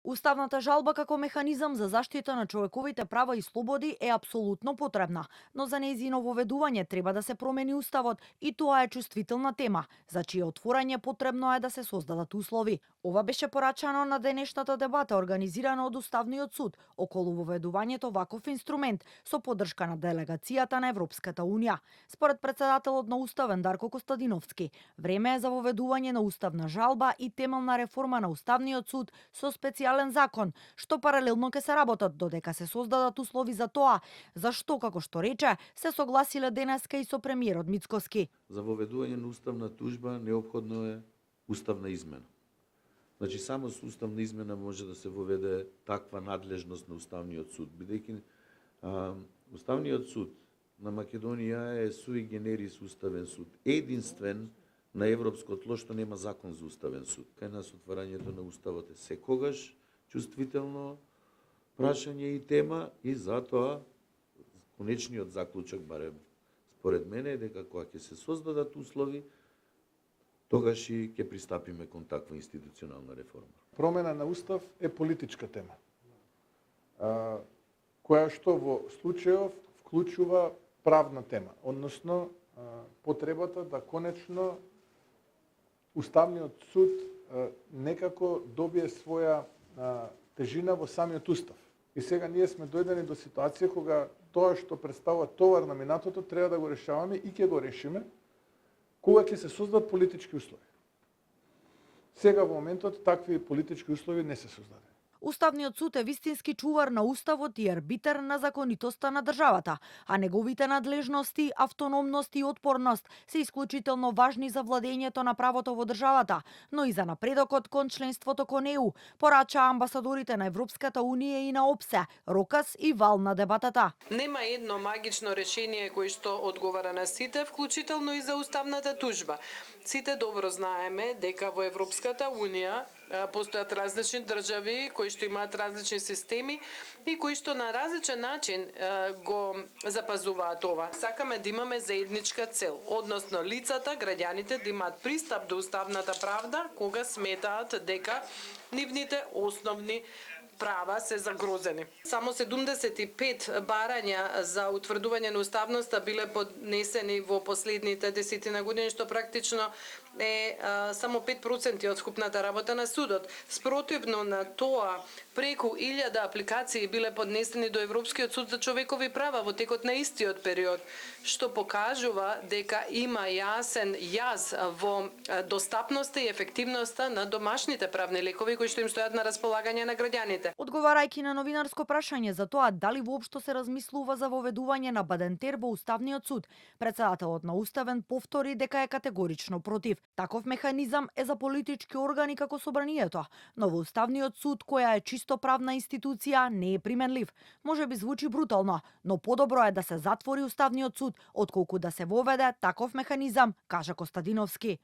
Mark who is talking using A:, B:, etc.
A: Уставната жалба како механизам за заштита на човековите права и слободи е апсолутно потребна, но за нејзино воведување треба да се промени уставот и тоа е чувствителна тема, за чие отворање потребно е да се создадат услови. Ова беше порачано на денешната дебата организирана од Уставниот суд околу воведувањето ваков инструмент со поддршка на делегацијата на Европската унија. Според председателот на Уставен Дарко Костадиновски, време е за воведување на уставна жалба и темелна реформа на Уставниот суд со специјален закон, што паралелно ќе се работат додека се создадат услови за тоа, зашто, како што рече, се согласиле денеска и со премиерот Мицкоски.
B: За воведување на уставна тужба неопходно е уставна измена. Значи, само со уставна измена може да се воведе таква надлежност на Уставниот суд, бидејќи Уставниот суд на Македонија е суи генерис уставен суд, единствен на европско тло што нема закон за уставен суд. Кај нас отварањето на уставот е секогаш чувствително прашање и тема и затоа конечниот заклучок, барем според мене, е дека кога ќе се создадат услови, тогаш и ќе пристапиме кон таква институционална реформа.
C: Промена на устав е политичка тема, која што во случајов вклучува правна тема, односно потребата да конечно Уставниот суд некако добие своја тежина во самиот устав. И сега ние сме дојдени до ситуација кога тоа што представува товар на минатото треба да го решаваме и ќе го решиме кога ќе се создадат политички услови. Сега во моментот такви политички услови не се создадени.
A: Уставниот суд е вистински чувар на уставот и арбитар на законитоста на државата, а неговите надлежности, автономност и отпорност се исклучително важни за владењето на правото во државата, но и за напредокот кон членството кон ЕУ, порачаа амбасадорите на Европската унија и на ОПСЕ, Рокас и Вал на дебатата.
D: Нема едно магично решение кој што одговара на сите, вклучително и за уставната тужба. Сите добро знаеме дека во Европската унија постојат различни држави кои што имаат различни системи и кои што на различен начин го запазуваат ова. Сакаме да имаме заедничка цел, односно лицата, граѓаните да имаат пристап до уставната правда кога сметаат дека нивните основни права се загрозени. Само 75 барања за утврдување на уставноста биле поднесени во последните десетина години, што практично е само 5% од скупната работа на судот. Спротивно на тоа, преку 1000 апликации биле поднесени до Европскиот суд за човекови права во текот на истиот период, што покажува дека има јасен јаз во достапноста и ефективноста на домашните правни лекови кои што им стојат на располагање на граѓаните.
A: Одговарајќи на новинарско прашање за тоа дали воопшто се размислува за воведување на Бадентер во Уставниот суд, председателот на Уставен повтори дека е категорично против. Таков механизам е за политички органи како Собранието, но во Уставниот суд, која е чисто правна институција, не е применлив. Може би звучи брутално, но подобро е да се затвори Уставниот суд, отколку да се воведе таков механизам, кажа Костадиновски.